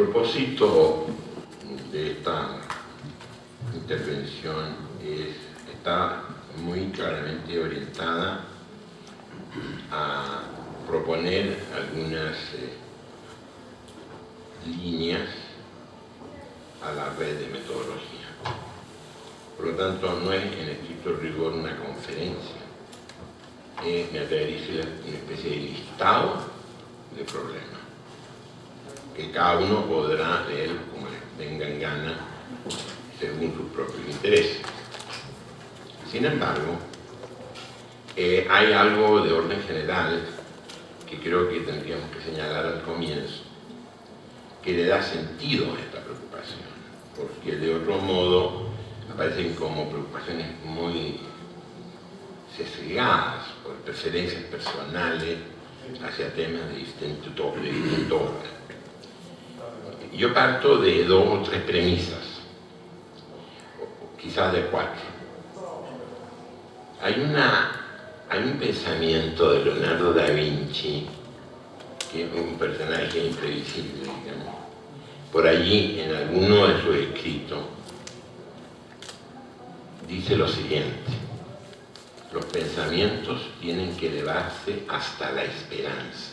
propósito de esta intervención está muy claramente orientada a proponer algunas líneas a la red de metodología. Por lo tanto, no es en estricto rigor una conferencia, me atrevería a decir una especie de listado de problemas que cada uno podrá leer como les venga en gana según sus propios intereses. Sin embargo, hay algo de orden general que creo que tendríamos que señalar al comienzo, que le da sentido a esta preocupación, porque de otro modo aparecen como preocupaciones muy sesgadas por preferencias personales hacia temas de distinto orden. Yo parto de 2 o 3 premisas, o quizás de 4. Hay un pensamiento de Leonardo da Vinci, que es un personaje imprevisible, digamos. Por allí, en alguno de sus escritos, dice lo siguiente: los pensamientos tienen que elevarse hasta la esperanza.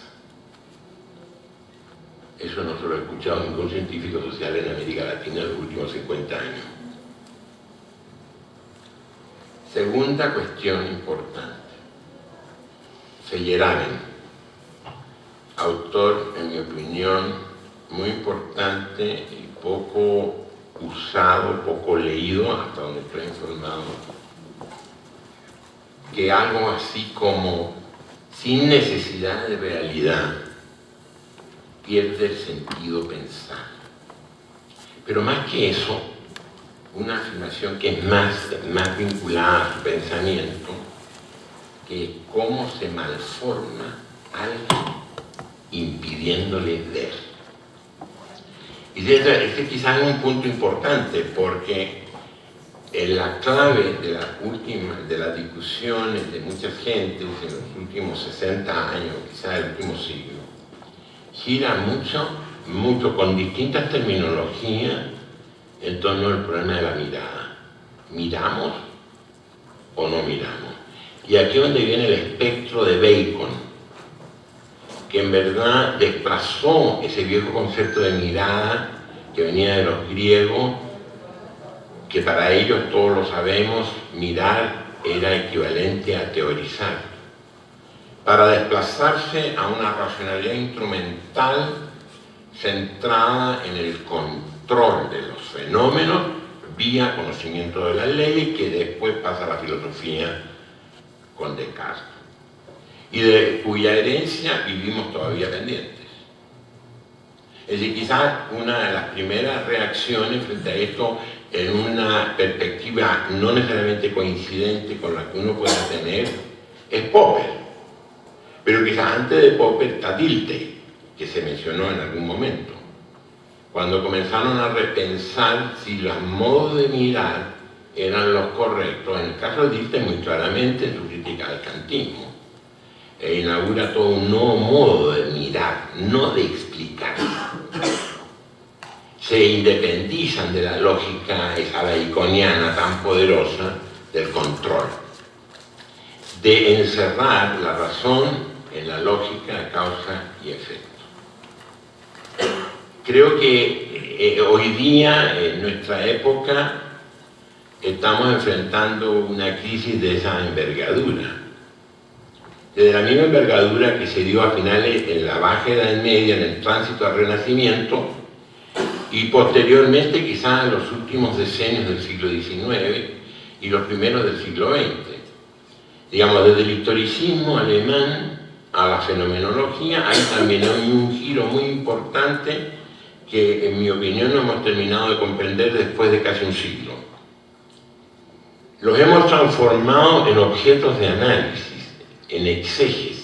Eso no se lo he escuchado ningún científico social en América Latina en los últimos 50 años. Segunda cuestión importante. Feyerabend, autor, en mi opinión, muy importante y poco usado, poco leído, hasta donde estoy informado, que algo así como sin necesidad de realidad pierde el sentido pensar. Pero más que eso, una afirmación que es más vinculada a su pensamiento, que es cómo se malforma algo impidiéndole ver. Y este quizás es un punto importante, porque la clave de las discusiones de muchas gentes en los últimos 60 años, quizás el último siglo, gira mucho con distintas terminologías en torno al problema de la mirada. ¿Miramos o no miramos? Y aquí es donde viene el espectro de Bacon, que en verdad desplazó ese viejo concepto de mirada que venía de los griegos, que para ellos, todos lo sabemos, mirar era equivalente a teorizar, para desplazarse a una racionalidad instrumental centrada en el control de los fenómenos vía conocimiento de las leyes, que después pasa a la filosofía con Descartes, y de cuya herencia vivimos todavía pendientes. Es decir, quizás una de las primeras reacciones frente a esto, en una perspectiva no necesariamente coincidente con la que uno pueda tener, es Popper. Pero quizás antes de Popper está Dilthey, que se mencionó en algún momento, cuando comenzaron a repensar si los modos de mirar eran los correctos. En el caso de Dilthey, muy claramente en su crítica al kantismo, inaugura todo un nuevo modo de mirar, no de explicar. Se independizan de la lógica esa baconiana tan poderosa del control, de encerrar la razón en la lógica de causa y efecto. Creo que hoy día, en nuestra época, estamos enfrentando una crisis de esa envergadura. De la misma envergadura que se dio a finales en la Baja Edad Media, en el tránsito al Renacimiento, y posteriormente quizás en los últimos decenios del siglo XIX y los primeros del siglo XX. Digamos, desde el historicismo alemán a la fenomenología hay también un giro muy importante que, en mi opinión, no hemos terminado de comprender después de casi un siglo. Los hemos transformado en objetos de análisis, en exégesis.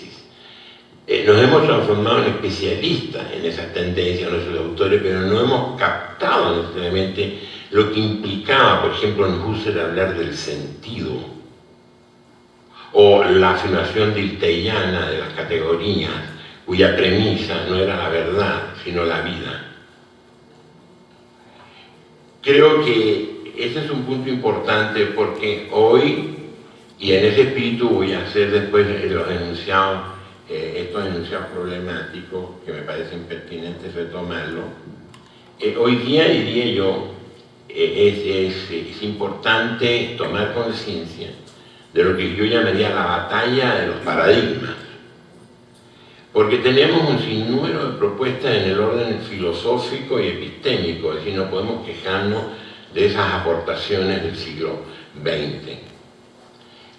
Nos hemos transformado en especialistas en esas tendencias, nuestros autores, pero no hemos captado necesariamente lo que implicaba, por ejemplo, en Husserl hablar del sentido, o la afirmación diltheyana de las categorías, cuya premisa no era la verdad, sino la vida. creo que ese es un punto importante porque hoy, y en ese espíritu voy a hacer después los enunciados, estos enunciados problemáticos que me parecen pertinentes retomarlo. Hoy día, diría yo, es importante tomar conciencia de lo que yo llamaría la batalla de los paradigmas. Porque tenemos un sinnúmero de propuestas en el orden filosófico y epistémico, es decir, no podemos quejarnos de esas aportaciones del siglo XX.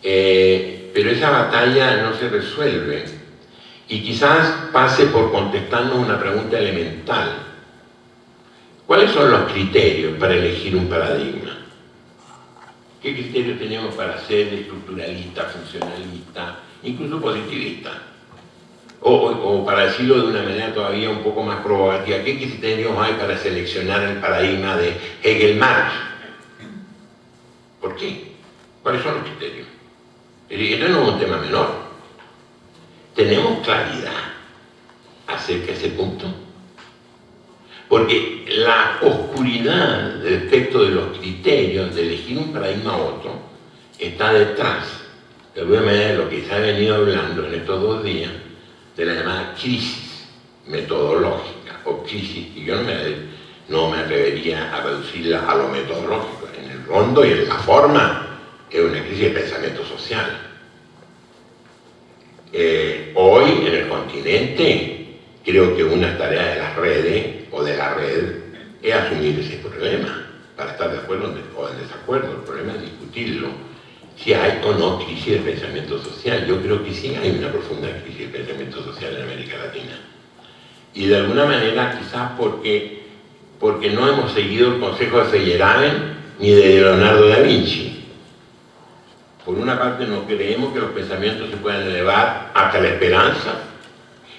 Pero esa batalla no se resuelve y quizás pase por contestarnos una pregunta elemental. ¿Cuáles son los criterios para elegir un paradigma? ¿Qué criterios tenemos para ser estructuralista, funcionalista, incluso positivista? O para decirlo de una manera todavía un poco más provocativa, ¿qué criterios hay para seleccionar el paradigma de Hegel-Marx? ¿Por qué? ¿Cuáles son los criterios? Esto no es un tema menor. ¿Tenemos claridad acerca de ese punto? Porque la oscuridad respecto de los criterios de elegir un paradigma u otro está detrás, de alguna manera, de lo que se ha venido hablando en estos 2 días, de la llamada crisis metodológica, o crisis, y yo no me atrevería a reducirla a lo metodológico. En el fondo y en la forma, es una crisis de pensamiento social. Hoy, en el continente, creo que una tarea de las redes, o de la red, es asumir ese problema, para estar de acuerdo o en desacuerdo. El problema es discutirlo. Si hay o no crisis de pensamiento social. Yo creo que sí hay una profunda crisis de pensamiento social en América Latina. Y de alguna manera, quizás porque no hemos seguido el consejo de Feyerabend ni de Leonardo da Vinci. Por una parte, no creemos que los pensamientos se puedan elevar hasta la esperanza,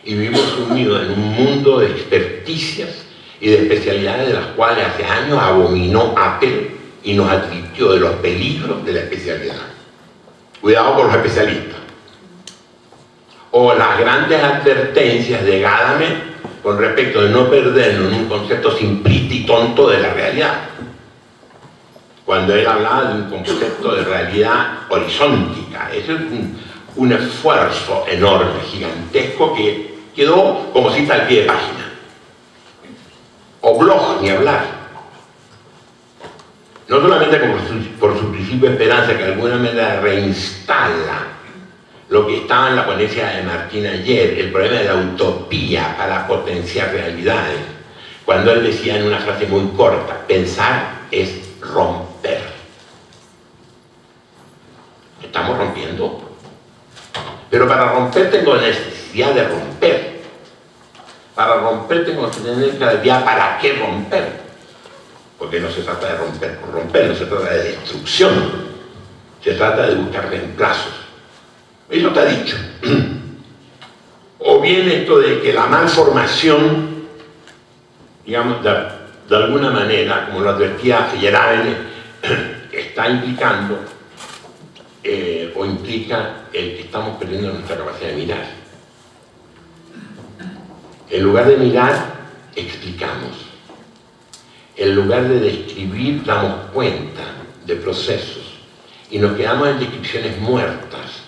y vivimos sumidos en un mundo de experticias y de especialidades de las cuales hace años abominó Apple y nos advirtió de los peligros de la especialidad. Cuidado con los especialistas. O las grandes advertencias de Gadamer con respecto de no perdernos en un concepto simplista y tonto de la realidad. Cuando él hablaba de un concepto de realidad horizontal, eso es un esfuerzo enorme, gigantesco, que quedó como cita al pie de página. O blog, ni hablar. No solamente por su principio de esperanza, que de alguna manera reinstala lo que estaba en la ponencia de Martín ayer, el problema de la utopía para potenciar realidades, cuando él decía en una frase muy corta, pensar es romper. ¿Estamos rompiendo? Pero para romper tengo necesidad de romper. Para romper tengo que tener claridad para qué romper. Porque no se trata de romper por romper, no se trata de destrucción, se trata de buscar reemplazos. Eso está dicho. O bien esto de que la malformación, digamos, de alguna manera, como lo advertía Feyerabend, está implicando o implica el que estamos perdiendo nuestra capacidad de mirar. En lugar de mirar, explicamos. En lugar de describir, damos cuenta de procesos y nos quedamos en descripciones muertas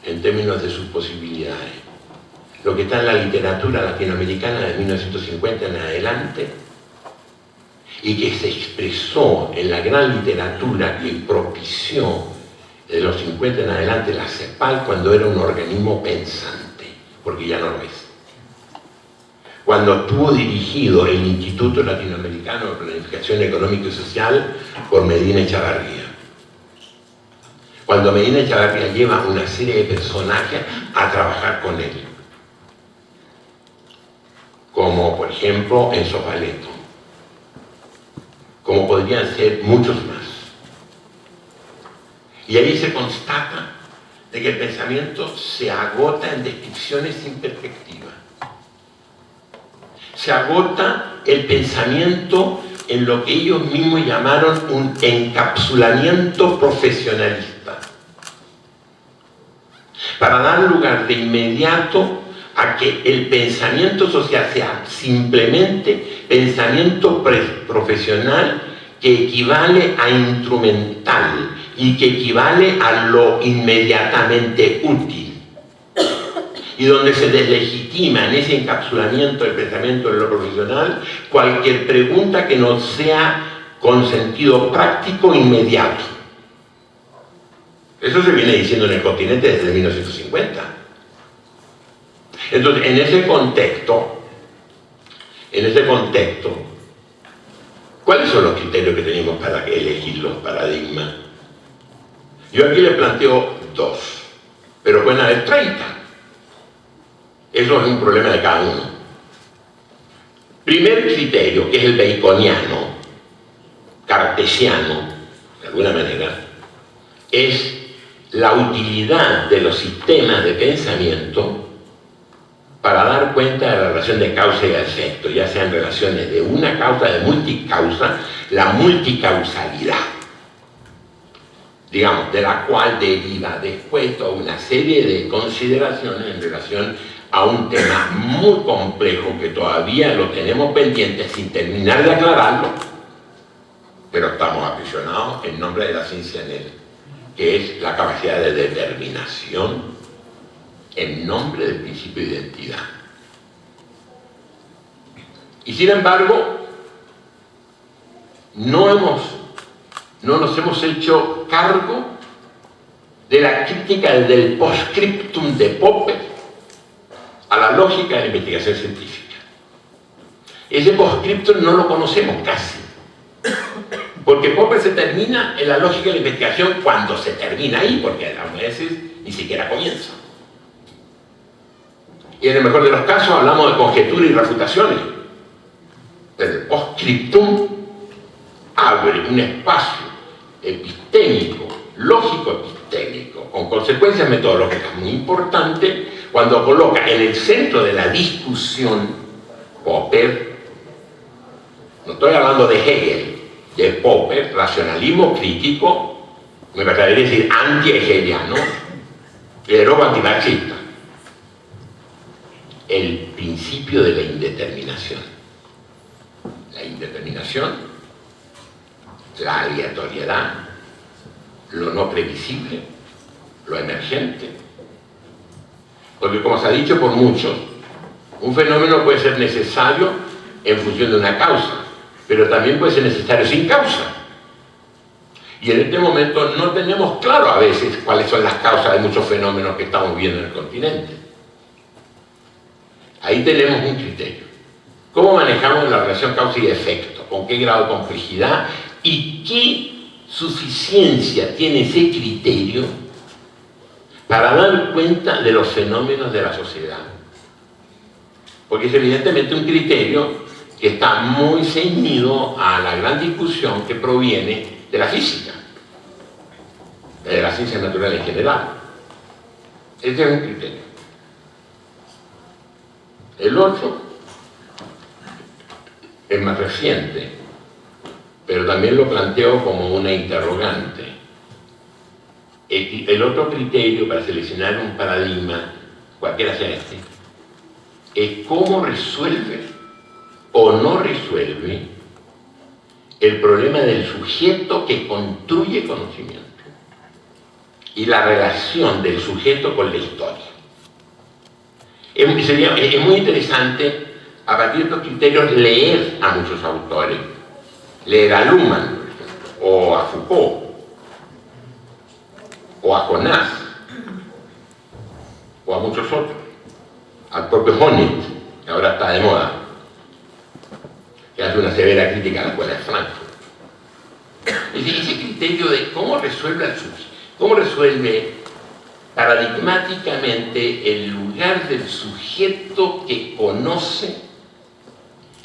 en términos de sus posibilidades. Lo que está en la literatura latinoamericana de 1950 en adelante y que se expresó en la gran literatura que propició de los 50 en adelante la CEPAL cuando era un organismo pensante, porque ya no lo es. Cuando estuvo dirigido el Instituto Latinoamericano de Planificación Económica y Social por Medina Echavarría. Cuando Medina Echavarría lleva una serie de personajes a trabajar con él. Como por ejemplo Enzo Valeto. Como podrían ser muchos más. Y ahí se constata de que el pensamiento se agota en descripciones sin perspectiva. Se agota el pensamiento en lo que ellos mismos llamaron un encapsulamiento profesionalista, para dar lugar de inmediato a que el pensamiento social sea simplemente pensamiento profesional que equivale a instrumental y que equivale a lo inmediatamente útil, y donde se deslegitima en ese encapsulamiento del pensamiento de lo profesional cualquier pregunta que no sea con sentido práctico inmediato. Eso se viene diciendo en el continente desde 1950. Entonces, en ese contexto, ¿cuáles son los criterios que tenemos para elegir los paradigmas? Yo aquí les planteo 2, pero pueden haber 30. Eso es un problema de cada uno. Primer criterio, que es el baconiano, cartesiano, de alguna manera, es la utilidad de los sistemas de pensamiento para dar cuenta de la relación de causa y de efecto, ya sean relaciones de una causa, de multicausa, la multicausalidad, digamos, de la cual deriva después toda una serie de consideraciones en relación a un tema muy complejo que todavía lo tenemos pendiente sin terminar de aclararlo, pero estamos aprisionados en nombre de la ciencia en él, que es la capacidad de determinación en nombre del principio de identidad. Y sin embargo, no nos hemos hecho cargo de la crítica del postscriptum de Popper a la lógica de la investigación científica. Ese postscriptum no lo conocemos casi, porque Popper se termina en la lógica de la investigación cuando se termina ahí, porque a veces ni siquiera comienza. Y en el mejor de los casos hablamos de conjeturas y refutaciones, pero el postscriptum abre un espacio epistémico, lógico-epistémico, con consecuencias metodológicas muy importantes, cuando coloca en el centro de la discusión Popper, no estoy hablando de Hegel, de Popper, racionalismo crítico, me atrevería a decir anti-hegeliano, pero antimarxista, el principio de la indeterminación. La indeterminación, la aleatoriedad, lo no previsible, lo emergente. Porque como se ha dicho por muchos, un fenómeno puede ser necesario en función de una causa, pero también puede ser necesario sin causa. Y en este momento no tenemos claro a veces cuáles son las causas de muchos fenómenos que estamos viendo en el continente. Ahí tenemos un criterio. ¿Cómo manejamos la relación causa y efecto? ¿Con qué grado de complejidad? ¿Y qué suficiencia tiene ese criterio para dar cuenta de los fenómenos de la sociedad? Porque es evidentemente un criterio que está muy ceñido a la gran discusión que proviene de la física, de las ciencias naturales en general. Ese es un criterio. El otro es más reciente, pero también lo planteo como una interrogante. El otro criterio para seleccionar un paradigma, cualquiera sea este, es cómo resuelve o no resuelve el problema del sujeto que construye conocimiento y la relación del sujeto con la historia. Es muy interesante, a partir de estos criterios, leer a muchos autores, leer a Luhmann, por ejemplo, o a Foucault, o a Jonas, o a muchos otros, al propio Honneth, que ahora está de moda, que hace una severa crítica a la escuela de Frankfurt. Es decir, ese criterio de cómo resuelve paradigmáticamente el lugar del sujeto que conoce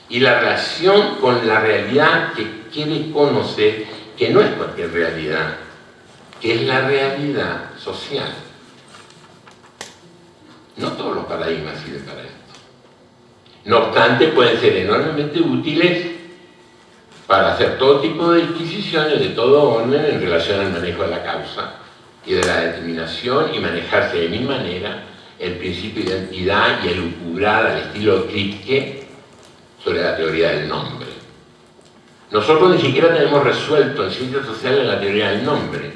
y la relación con la realidad que quiere conocer, que no es cualquier realidad, que es la realidad social. No todos los paradigmas sirven para esto. No obstante, pueden ser enormemente útiles para hacer todo tipo de disquisiciones de todo orden en relación al manejo de la causa y de la determinación, y manejarse de mi manera el principio de identidad y elucubrar al estilo Kripke sobre la teoría del nombre. Nosotros ni siquiera tenemos resuelto en ciencias sociales la teoría del nombre.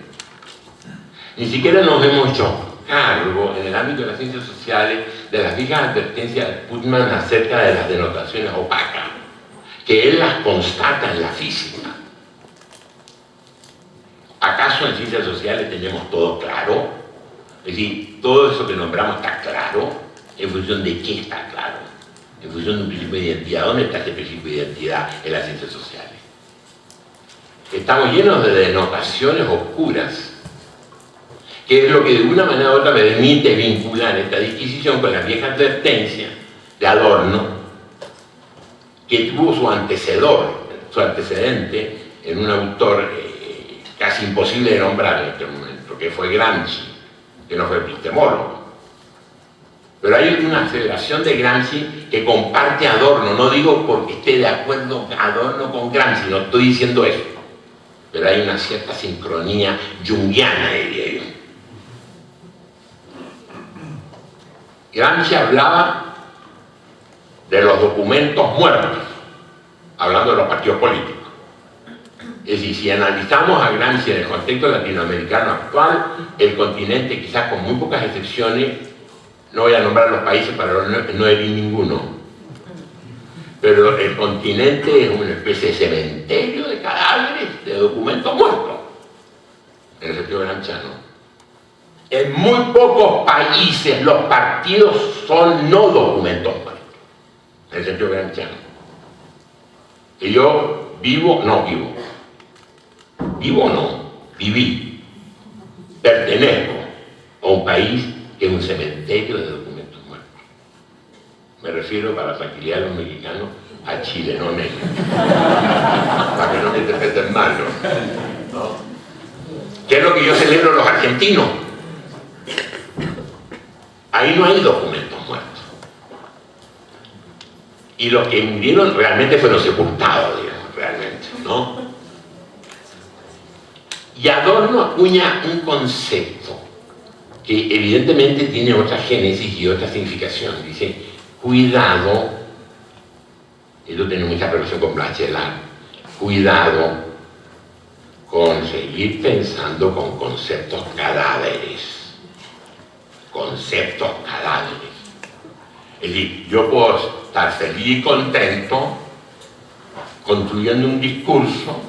Ni siquiera nos hemos hecho cargo en el ámbito de las ciencias sociales de las viejas advertencias de Putman acerca de las denotaciones opacas, que él las constata en la física. ¿Acaso en ciencias sociales tenemos todo claro? Es decir, todo eso que nombramos está claro. ¿En función de qué está claro? En función de un principio de identidad. ¿Dónde está ese principio de identidad en las ciencias sociales? Estamos llenos de denotaciones oscuras, que es lo que de una manera u otra me permite vincular esta disquisición con la vieja advertencia de Adorno, que tuvo su antecedente en un autor casi imposible de nombrar en este momento, que fue Gramsci, que no fue epistemólogo. Pero hay una aseveración de Gramsci que comparte Adorno, no digo porque esté de acuerdo Adorno con Gramsci, no estoy diciendo eso, pero hay una cierta sincronía junguiana, diría yo. Gramsci hablaba de los documentos muertos, hablando de los partidos políticos. Es decir, si analizamos a Gramsci en el contexto latinoamericano actual, el continente, quizás con muy pocas excepciones, no voy a nombrar los países para no herir ninguno, pero el continente es una especie de cementerio de cadáveres, de documentos muertos, en el sentido gramsciano. En muy pocos países los partidos son no documentos muertos, en el sentido gramsciano. Y yo vivo no, pertenezco a un país que es un cementerio de documentos muertos. Me refiero, para la tranquilidad de los mexicanos, a Chile, no a México. Para que no me interpreten mal, ¿no? ¿Qué es lo que yo celebro a los argentinos? Ahí no hay documentos muertos. Y los que murieron realmente fueron sepultados, digamos, realmente, ¿no? Y Adorno acuña un concepto que evidentemente tiene otra génesis y otra significación. Dice, cuidado, esto tiene mucha relación con Bachelard, cuidado con seguir pensando con conceptos cadáveres. Conceptos cadáveres. Es decir, yo puedo estar feliz y contento construyendo un discurso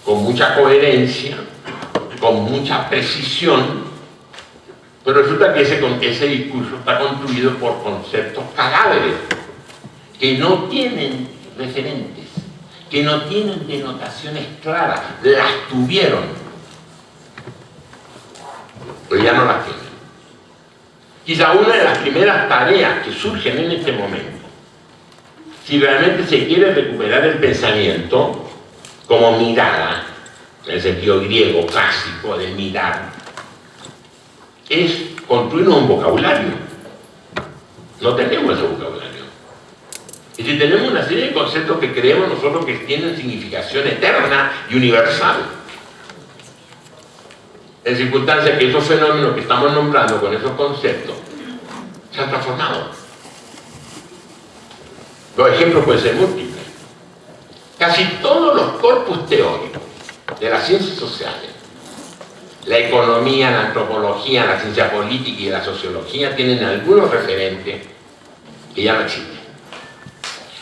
con mucha coherencia, con mucha precisión, pero resulta que ese discurso está construido por conceptos cadáveres, que no tienen referentes, que no tienen denotaciones claras, las tuvieron, pero ya no las tienen. Quizá una de las primeras tareas que surgen en este momento, si realmente se quiere recuperar el pensamiento como mirada, en el sentido griego clásico de mirar, es construir un vocabulario. No tenemos ese vocabulario. Y si tenemos una serie de conceptos que creemos nosotros que tienen significación eterna y universal, en circunstancias que esos fenómenos que estamos nombrando con esos conceptos se han transformado. Los ejemplos pueden ser múltiples. Casi todos los corpus teóricos de las ciencias sociales, la economía, la antropología, la ciencia política y la sociología, tienen algunos referentes que ya no existen.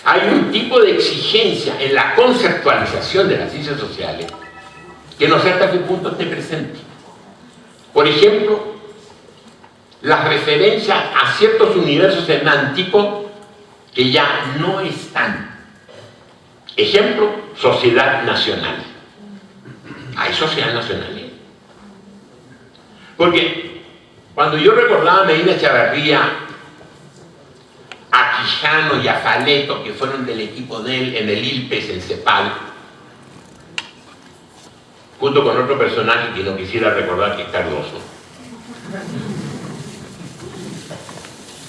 Hay un tipo de exigencia en la conceptualización de las ciencias sociales que no sé hasta qué punto esté presente. Por ejemplo, las referencias a ciertos universos semánticos que ya no están. Ejemplo, sociedad nacional. Hay sociedad nacional. Porque cuando yo recordaba a Medina Echeverría, a Quijano y a Faleto, que fueron del equipo de él en el ILPES, en CEPAL, junto con otro personaje que no quisiera recordar, que es Cardoso,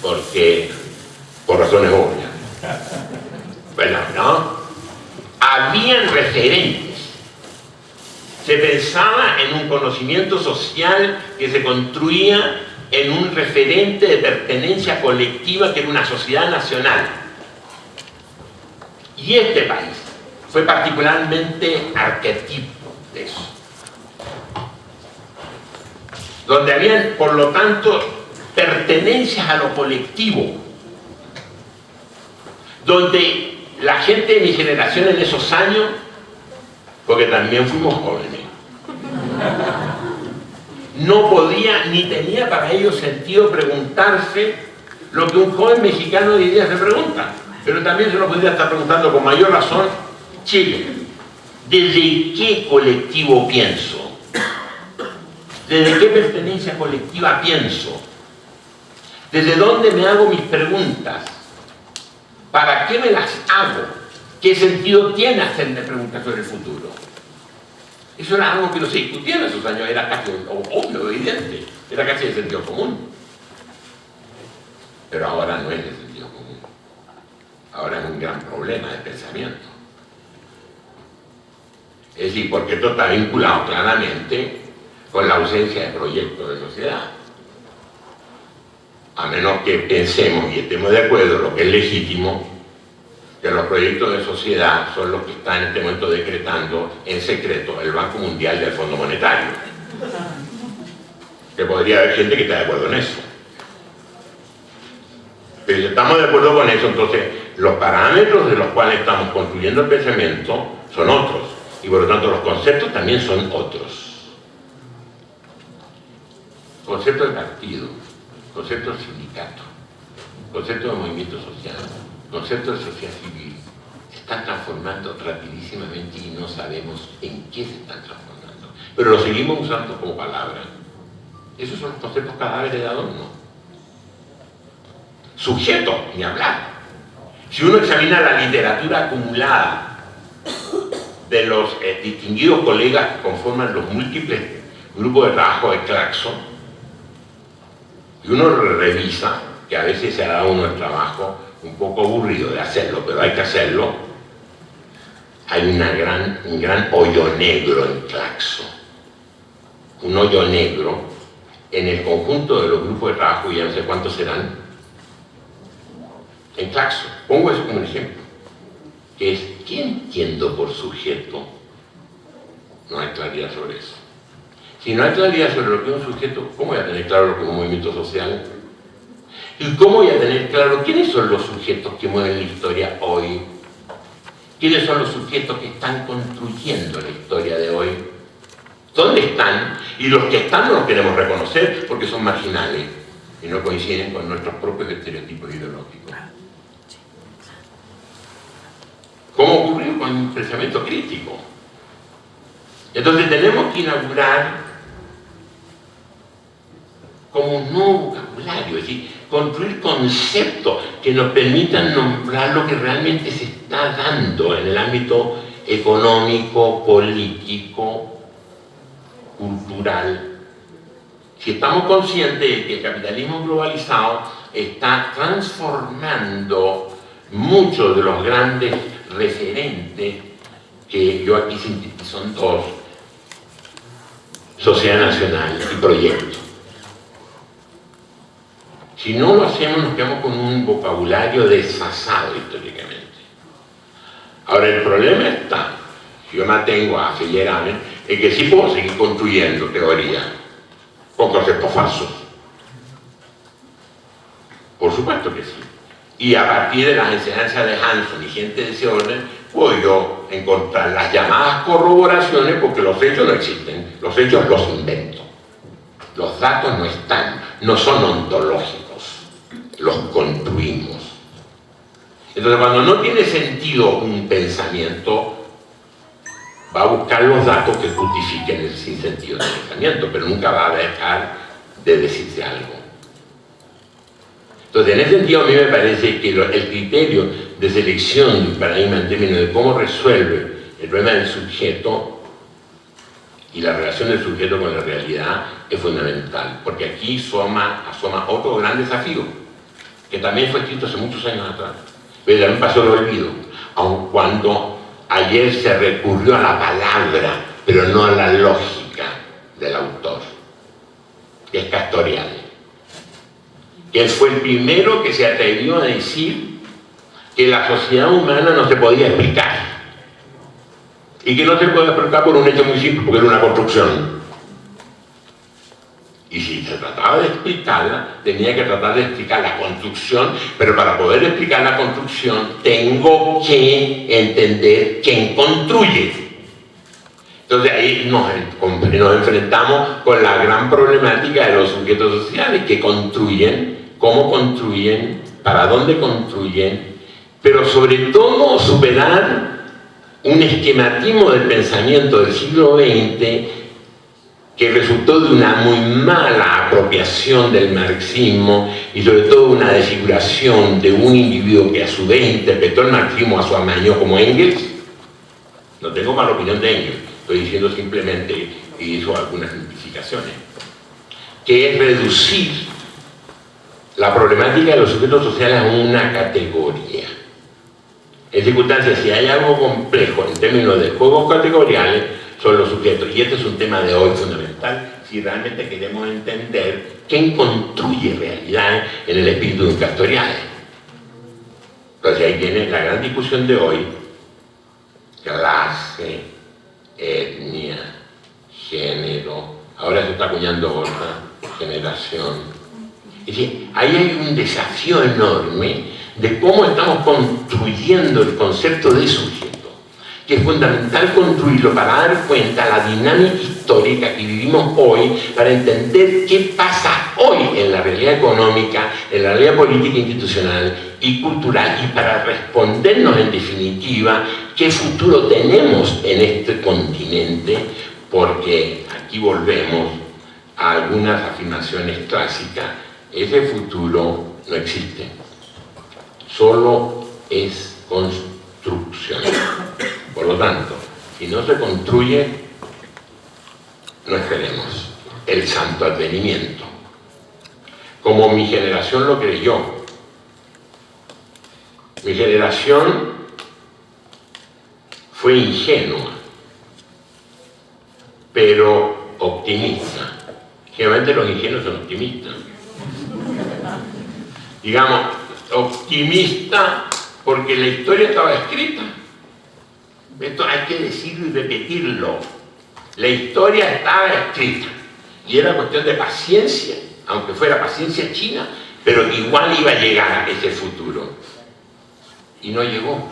porque por razones obvias, bueno, ¿no? Habían referentes. Se pensaba en un conocimiento social que se construía en un referente de pertenencia colectiva que era una sociedad nacional. Y este país, fue particularmente arquetipo de eso. Donde habían, por lo tanto, pertenencias a lo colectivo. Donde la gente de mi generación en esos años, porque también fuimos jóvenes, no podía ni tenía para ellos sentido preguntarse lo que un joven mexicano hoy día se pregunta. Pero también se lo podría estar preguntando con mayor razón Chile. ¿Desde qué colectivo pienso? ¿Desde qué pertenencia colectiva pienso? ¿Desde dónde me hago mis preguntas? ¿Para qué me las hago? ¿Qué sentido tiene hacerme preguntas sobre el futuro? Eso era algo que no se discutía en esos años, era casi obvio, evidente, era casi de sentido común. Pero ahora no es de sentido común. Ahora es un gran problema de pensamiento. Es decir, porque esto está vinculado claramente con la ausencia de proyectos de sociedad. A menos que pensemos y estemos de acuerdo en lo que es legítimo, que los proyectos de sociedad son los que están en este momento decretando en secreto el Banco Mundial y el Fondo Monetario. Que podría haber gente que está de acuerdo en eso. Pero si estamos de acuerdo con eso, entonces los parámetros de los cuales estamos construyendo el pensamiento son otros. Y por lo tanto los conceptos también son otros. Concepto de partido, concepto de sindicato, concepto de movimiento social, concepto de sociedad civil, se están transformando rapidísimamente y no sabemos en qué se están transformando. Pero lo seguimos usando como palabra. Esos son los conceptos cadáveres de adorno. Sujeto, ni hablar. Si uno examina la literatura acumulada de los distinguidos colegas que conforman los múltiples grupos de trabajo de Claxon, y uno revisa, que a veces se ha dado uno el trabajo un poco aburrido de hacerlo, pero hay que hacerlo, hay un gran hoyo negro en Claxon. Un hoyo negro en el conjunto de los grupos de trabajo, y ya no sé cuántos serán, en Claxon. Pongo eso como un ejemplo, que es, ¿qué entiendo por sujeto? No hay claridad sobre eso. Si no hay claridad sobre lo que es un sujeto, ¿cómo voy a tener claro lo que es un movimiento social? ¿Y cómo voy a tener claro quiénes son los sujetos que mueven la historia hoy? ¿Quiénes son los sujetos que están construyendo la historia de hoy? ¿Dónde están? Y los que están no los queremos reconocer porque son marginales y no coinciden con nuestros propios estereotipos ideológicos. ¿Cómo ocurrió con el pensamiento crítico? Entonces tenemos que inaugurar como un nuevo vocabulario, es decir, construir conceptos que nos permitan nombrar lo que realmente se está dando en el ámbito económico, político, cultural. Si estamos conscientes de que el capitalismo globalizado está transformando muchos de los grandes referentes, que yo aquí sintetizo en dos: Sociedad Nacional y Proyecto. Si no lo hacemos, nos quedamos con un vocabulario desfasado históricamente. Ahora, el problema está, si yo me atengo a Feyerabend, es que sí puedo seguir construyendo teoría con conceptos falsos. Por supuesto que sí. Y a partir de las enseñanzas de Hanson y gente de ese orden, puedo yo encontrar las llamadas corroboraciones, porque los hechos no existen, los hechos los invento. Los datos no están, no son ontológicos, los construimos. Entonces, cuando no tiene sentido un pensamiento, va a buscar los datos que justifiquen el sinsentido del pensamiento, pero nunca va a dejar de decirse algo. Entonces, en ese sentido, a mí me parece que el criterio de selección de un paradigma en términos de cómo resuelve el problema del sujeto y la relación del sujeto con la realidad es fundamental, porque aquí asoma otro gran desafío, que también fue escrito hace muchos años atrás, pero también pasó el olvido, aun cuando ayer se recurrió a la palabra, pero no a la lógica del autor, que es Castoriadis, que él fue el primero que se atrevió a decir que la sociedad humana no se podía explicar, y que no se puede explicar por un hecho muy simple, porque era una construcción. Y si se trataba de explicarla, tenía que tratar de explicar la construcción, pero para poder explicar la construcción tengo que entender quién construye. Entonces ahí nos enfrentamos con la gran problemática de los sujetos sociales que construyen, cómo construyen, para dónde construyen, pero sobre todo superar un esquematismo del pensamiento del siglo XX que resultó de una muy mala apropiación del marxismo y sobre todo una desfiguración de un individuo que a su vez interpretó el marxismo a su amaño como Engels. No tengo mala opinión de Engels, estoy diciendo simplemente que hizo algunas simplificaciones, que es reducir la problemática de los sujetos sociales a una categoría. En circunstancias, si hay algo complejo en términos de juegos categoriales, son los sujetos. Y este es un tema de hoy fundamental, si realmente queremos entender quién construye realidad en el espíritu de un Castoriadis. Entonces ahí viene la gran discusión de hoy: clase, etnia, género, ahora se está acuñando otra, generación. Es decir, ahí hay un desafío enorme de cómo estamos construyendo el concepto de sujeto, que es fundamental construirlo para dar cuenta de la dinámica histórica que vivimos hoy, para entender qué pasa hoy en la realidad económica, en la realidad política, institucional y cultural, y para respondernos en definitiva qué futuro tenemos en este continente, porque aquí volvemos a algunas afirmaciones clásicas: ese futuro no existe, solo es construcción. Por lo tanto, si no se construye, no esperemos el santo advenimiento, como mi generación lo creyó. Mi generación fue ingenua, pero optimista. Generalmente los ingenuos son optimistas. Digamos, optimista porque la historia estaba escrita. Esto hay que decirlo y repetirlo. La historia estaba escrita y era cuestión de paciencia, aunque fuera paciencia china, pero igual iba a llegar ese futuro. Y no llegó.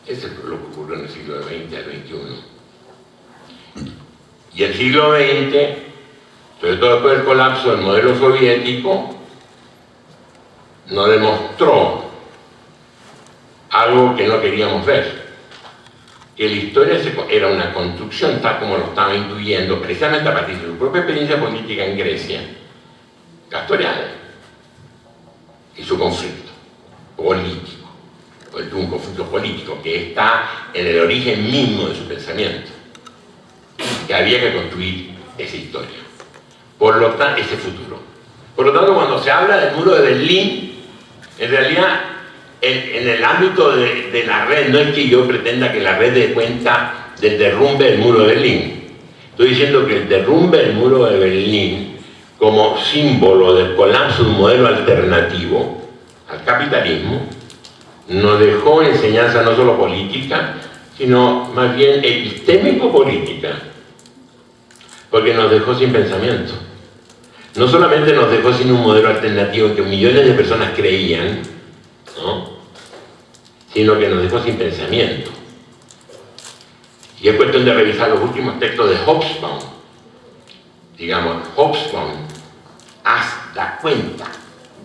Eso es lo que ocurrió en el siglo XX al XXI. Y el siglo XX, sobre todo después del colapso del modelo soviético, nos demostró algo que no queríamos ver: que la historia era una construcción, tal como lo estaba intuyendo, precisamente a partir de su propia experiencia política en Grecia, Castoriadis, y su conflicto político. Él tuvo un conflicto político que está en el origen mismo de su pensamiento, que había que construir esa historia, por lo tanto, ese futuro. Por lo tanto, cuando se habla del muro de Berlín, en realidad, en el ámbito de la red, no es que yo pretenda que la red dé cuenta del derrumbe del muro de Berlín. Estoy diciendo que el derrumbe del muro de Berlín, como símbolo del colapso de un modelo alternativo al capitalismo, nos dejó enseñanza no solo política, sino más bien epistémico-política, porque nos dejó sin pensamiento. No solamente nos dejó sin un modelo alternativo en que millones de personas creían, ¿no?, sino que nos dejó sin pensamiento. Y es cuestión de revisar los últimos textos de Hobsbawm. Digamos, Hobsbawm da cuenta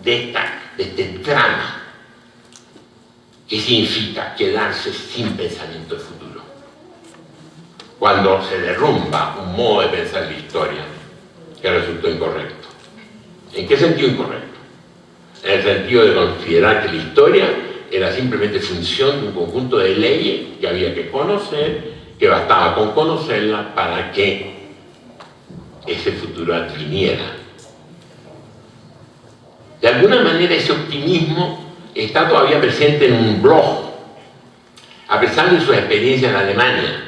de este drama que significa quedarse sin pensamiento de futuro, cuando se derrumba un modo de pensar la historia que resultó incorrecto. ¿En qué sentido incorrecto? En el sentido de considerar que la historia era simplemente función de un conjunto de leyes que había que conocer, que bastaba con conocerlas para que ese futuro adviniera. De alguna manera ese optimismo está todavía presente en un Bloch, a pesar de su experiencia en Alemania.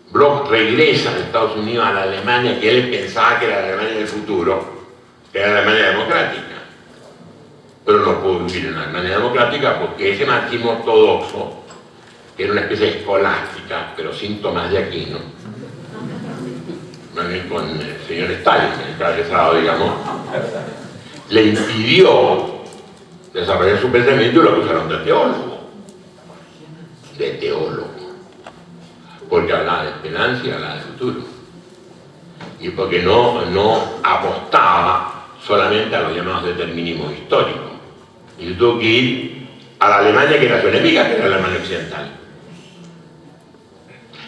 Bloch regresa de Estados Unidos a la Alemania que él pensaba que era la Alemania del futuro, que era la Alemania democrática, pero no pudo vivir en la Alemania democrática porque ese marxismo ortodoxo que era una especie de escolástica, pero sin Tomás de Aquino, más bien con el señor Stalin, el cabezado, digamos, le impidió desarrollar su pensamiento y lo acusaron de teólogo. Porque hablaba de esperanza y hablaba de futuro. Y porque no apostaba solamente a los llamados determinismos históricos. Y tuvo que ir a la Alemania que era su enemiga, que era la Alemania occidental.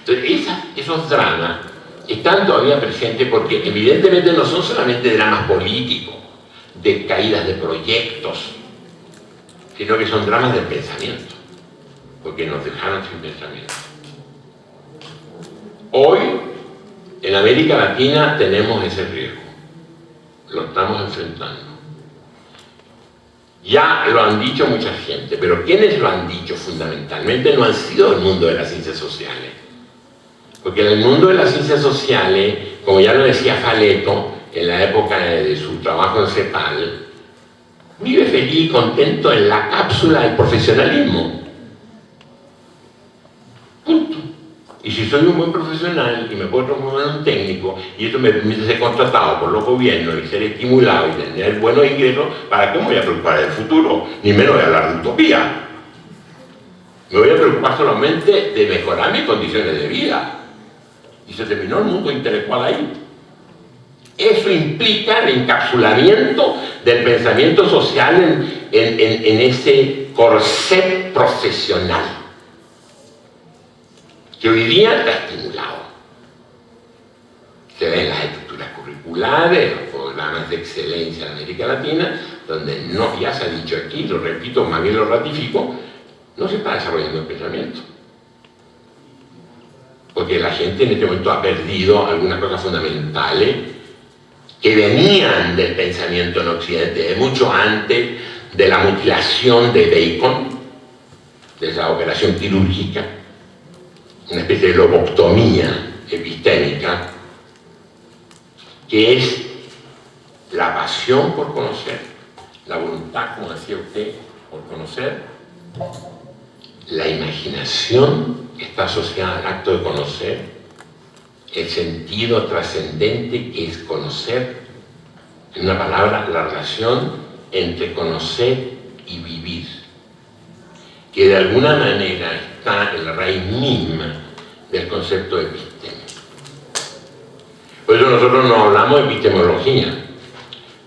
Entonces, esos dramas están todavía presentes porque evidentemente no son solamente dramas políticos, de caídas de proyectos, sino que son dramas del pensamiento, porque nos dejaron sin pensamiento. Hoy, en América Latina, tenemos ese riesgo. Lo estamos enfrentando. Ya lo han dicho mucha gente, pero quienes lo han dicho fundamentalmente no han sido el mundo de las ciencias sociales. Porque en el mundo de las ciencias sociales, como ya lo decía Faleto, en la época de su trabajo en CEPAL, vive feliz y contento en la cápsula del profesionalismo. Punto. Y si soy un buen profesional y me puedo transformar en un técnico y esto me permite ser contratado por los gobiernos y ser estimulado y tener buenos ingresos, ¿para qué me voy a preocupar del futuro? Ni menos voy a hablar de utopía. Me voy a preocupar solamente de mejorar mis condiciones de vida. Y se terminó el mundo intelectual ahí. Eso implica el encapsulamiento del pensamiento social en ese corset profesional, que hoy día está estimulado. Se ve en las estructuras curriculares, los programas de excelencia en América Latina, donde no, ya se ha dicho aquí, lo repito, más bien lo ratifico, no se está desarrollando el pensamiento. Porque la gente en este momento ha perdido algunas cosas fundamentales que venían del pensamiento en Occidente, de mucho antes de la mutilación de Bacon, de esa operación quirúrgica, una especie de lobectomía epistémica, que es la pasión por conocer, la voluntad, como decía usted, por conocer, la imaginación que está asociada al acto de conocer, el sentido trascendente que es conocer, en una palabra, la relación entre conocer y vivir, que de alguna manera está en la raíz misma del concepto de episteme. Por eso nosotros no hablamos de epistemología,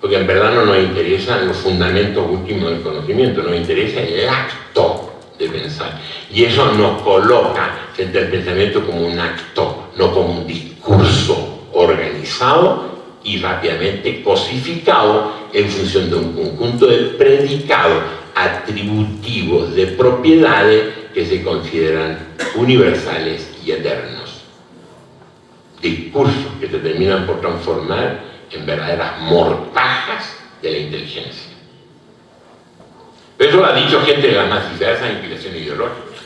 porque en verdad no nos interesan los fundamentos últimos del conocimiento, nos interesa el acto de pensar. Y eso nos coloca frente al pensamiento como un acto, no como un discurso organizado y rápidamente cosificado en función de un conjunto de predicados atributivos de propiedades que se consideran universales y eternos. Discursos que se terminan por transformar en verdaderas mortajas de la inteligencia. Eso lo ha dicho gente de las más diversas inclinaciones ideológicas.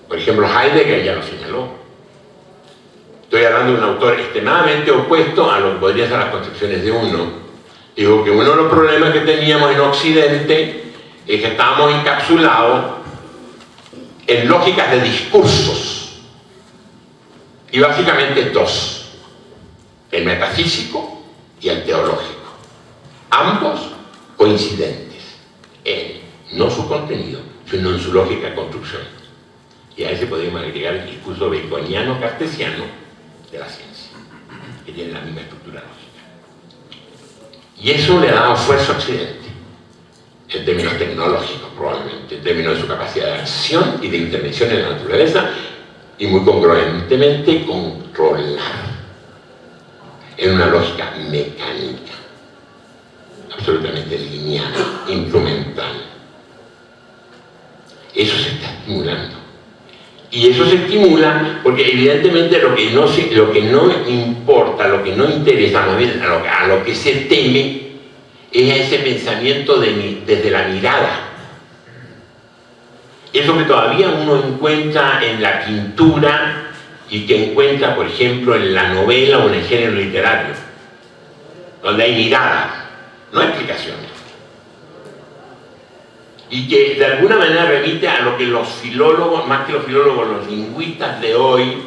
Por ejemplo, Heidegger ya lo señaló. Estoy hablando de un autor extremadamente opuesto a lo que podrían ser las concepciones de uno. Digo que uno de los problemas que teníamos en Occidente es que estábamos encapsulados en lógicas de discursos. Y básicamente dos: el metafísico y el teológico. Ambos coincidentes en no su contenido, sino en su lógica de construcción. Y a ese podemos agregar el discurso baconiano-cartesiano de la ciencia, que tiene la misma estructura lógica. Y eso le ha dado fuerza a Occidente, en términos tecnológicos probablemente, en términos de su capacidad de acción y de intervención en la naturaleza, y muy congruentemente controlar en una lógica mecánica, absolutamente lineal, instrumental. Eso se está estimulando. Y eso se estimula porque evidentemente lo que no importa, lo que no interesa, más bien a lo que se teme, es a ese pensamiento desde la mirada. Eso que todavía uno encuentra en la pintura y que encuentra, por ejemplo, en la novela o en el género literario, donde hay mirada, no explicaciones. y que de alguna manera remite a lo que los filólogos, más que los filólogos, los lingüistas de hoy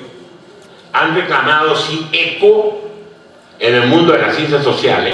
han reclamado sin eco en el mundo de las ciencias sociales.